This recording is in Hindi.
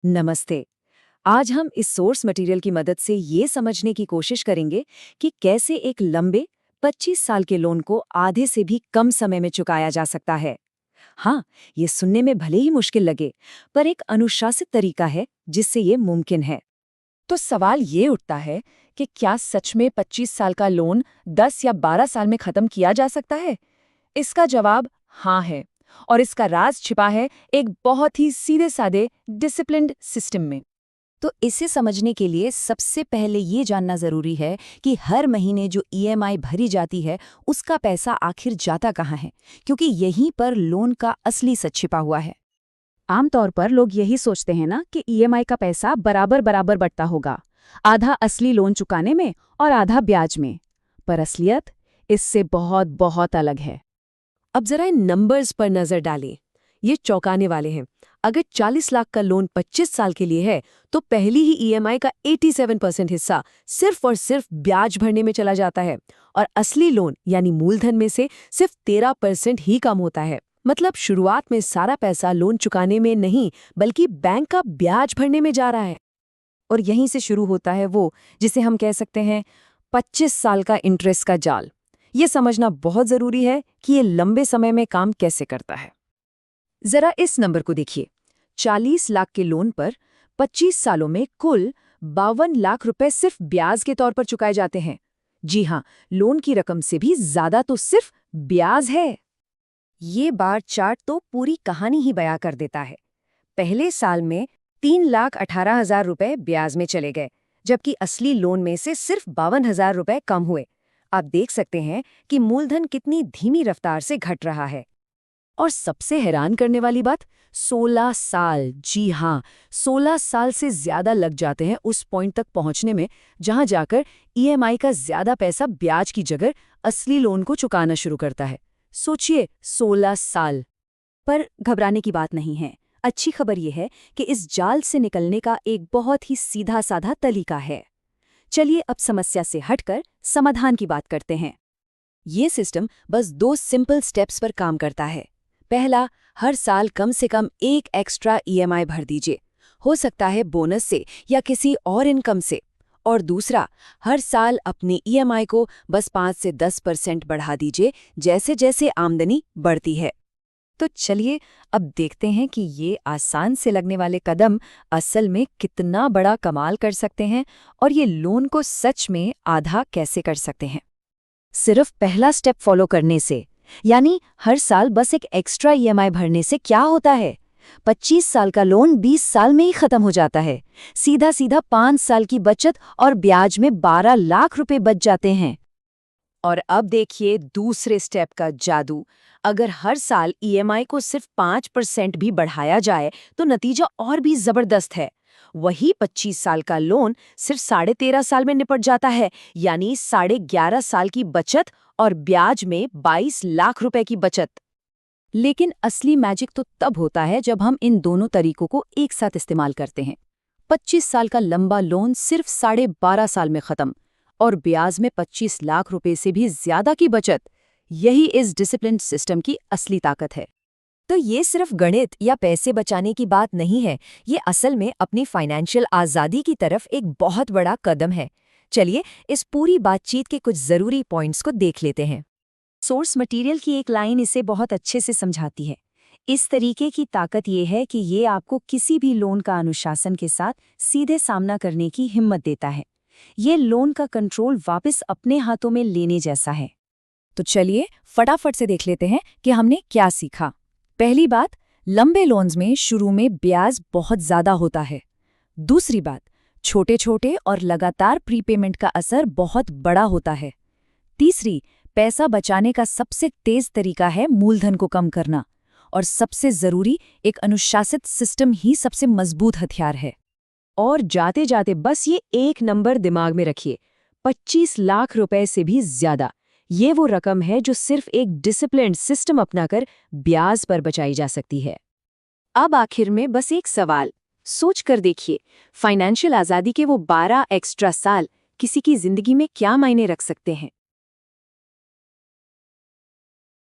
नमस्ते। आज हम इस सोर्स मटेरियल की मदद से ये समझने की कोशिश करेंगे कि कैसे एक लंबे 25 साल के लोन को आधे से भी कम समय में चुकाया जा सकता है। हाँ, ये सुनने में भले ही मुश्किल लगे, पर एक अनुशासित तरीका है जिससे ये मुमकिन है। तो सवाल ये उठता है कि क्या सच में 25 साल का लोन 10 या 12 साल में खत्म किया जा सकता है? इसका जवाब हाँ है। और इसका राज छिपा है एक बहुत ही सीधे-साधे डिसिप्लिन्ड सिस्टम में। तो इसे समझने के लिए सबसे पहले ये जानना जरूरी है कि हर महीने जो ईएमआई भरी जाती है, उसका पैसा आखिर जाता कहाँ है, क्योंकि यहीं पर लोन का असली सच छिपा हुआ है। आमतौर पर लोग यही सोचते हैं ना कि ईएमआई का पैसा बराबर बराबर बढ़ता होगा, आधा असली लोन चुकाने में और आधा ब्याज में। पर असलियत इससे बहुत बहुत अलग है। अब जरा इन नंबर्स पर नजर डालें। ये चौंकाने वाले हैं। अगर 40 लाख का लोन 25 साल के लिए है, तो पहली ही ईएमआई का 87% हिस्सा सिर्फ और सिर्फ ब्याज भरने में चला जाता है और असली लोन यानी मूलधन में से सिर्फ 13% ही कम होता है। मतलब शुरुआत में सारा पैसा लोन चुकाने में नहीं, बल्कि बैंक का ब्याज भरने में जा रहा है। और यहीं से शुरू होता है वो जिसे हम कह सकते हैं 25 साल का इंटरेस्ट का जाल। ये समझना बहुत जरूरी है कि ये लंबे समय में काम कैसे करता है। जरा इस नंबर को देखिए। 40 लाख के लोन पर 25 सालों में कुल 52 लाख रुपए सिर्फ ब्याज के तौर पर चुकाए जाते हैं। जी हाँ, लोन की रकम से भी ज्यादा तो सिर्फ ब्याज है। ये बार चार्ट तो पूरी कहानी ही बयां कर देता है। पहले साल में 3,18,000 रुपए ब्याज में चले गए, जबकि असली लोन में से सिर्फ 52,000 रुपए कम हुए। आप देख सकते हैं कि मूलधन कितनी धीमी रफ्तार से घट रहा है। और सबसे हैरान करने वाली बात, 16 साल, जी हाँ, 16 साल से ज्यादा लग जाते हैं उस पॉइंट तक पहुंचने में जहां जाकर ईएमआई का ज्यादा पैसा ब्याज की जगह असली लोन को चुकाना शुरू करता है। सोचिए, 16 साल। पर घबराने की बात नहीं है। अच्छी खबर यह है कि इस जाल से निकलने का एक बहुत ही सीधा साधा तरीका है। चलिए अब समस्या से हटकर समाधान की बात करते हैं। ये सिस्टम बस 2 सिंपल स्टेप्स पर काम करता है। पहला, हर साल कम से कम एक एक्स्ट्रा ईएमआई भर दीजिए, हो सकता है बोनस से या किसी और इनकम से। और दूसरा, हर साल अपनी ईएमआई को बस 5 से 10% बढ़ा दीजिए जैसे जैसे आमदनी बढ़ती है। तो चलिए अब देखते हैं कि ये आसान से लगने वाले कदम असल में कितना बड़ा कमाल कर सकते हैं और ये लोन को सच में आधा कैसे कर सकते हैं। सिर्फ पहला स्टेप फॉलो करने से, यानी हर साल बस एक एक्स्ट्रा ईएमआई भरने से क्या होता है? 25 साल का लोन 20 साल में ही खत्म हो जाता है। सीधा सीधा 5 साल की बचत और ब्याज में 12 लाख रुपए बच जाते हैं। और अब देखिए दूसरे स्टेप का जादू। अगर हर साल ईएमआई को सिर्फ 5% भी बढ़ाया जाए तो नतीजा और भी जबरदस्त है। वही 25 साल का लोन सिर्फ 13.5 साल में निपट जाता है, यानी 11.5 साल की बचत और ब्याज में 22 लाख रुपए की बचत। लेकिन असली मैजिक तो तब होता है जब हम इन दोनों तरीकों को एक साथ इस्तेमाल करते हैं। 25 साल का लंबा लोन सिर्फ 12.5 साल में खत्म और ब्याज में 25 लाख रुपए से भी ज्यादा की बचत। यही इस डिसिप्लिन्ड सिस्टम की असली ताकत है। तो ये सिर्फ गणित या पैसे बचाने की बात नहीं है, ये असल में अपनी फाइनेंशियल आज़ादी की तरफ एक बहुत बड़ा कदम है। चलिए इस पूरी बातचीत के कुछ ज़रूरी पॉइंट्स को देख लेते हैं। सोर्स मटेरियल की एक लाइन इसे बहुत अच्छे से समझाती है। इस तरीके की ताकत ये है कि ये आपको किसी भी लोन का अनुशासन के साथ सीधे सामना करने की हिम्मत देता है। ये लोन का कंट्रोल वापस अपने हाथों में लेने जैसा है। तो चलिए फटाफट से देख लेते हैं कि हमने क्या सीखा। पहली बात, लंबे लोन्स में शुरू में ब्याज बहुत ज्यादा होता है। दूसरी बात, छोटे छोटे और लगातार प्रीपेमेंट का असर बहुत बड़ा होता है। तीसरी, पैसा बचाने का सबसे तेज तरीका है मूलधन को कम करना। और सबसे जरूरी, एक अनुशासित सिस्टम ही सबसे मजबूत हथियार है। और जाते जाते बस ये एक नंबर दिमाग में रखिए, 25 लाख रुपए से भी ज्यादा। ये वो रकम है जो सिर्फ एक डिसिप्लिन्ड सिस्टम अपनाकर ब्याज पर बचाई जा सकती है। अब आखिर में बस एक सवाल सोच कर देखिए, फाइनेंशियल आज़ादी के वो 12 एक्स्ट्रा साल किसी की जिंदगी में क्या मायने रख सकते हैं।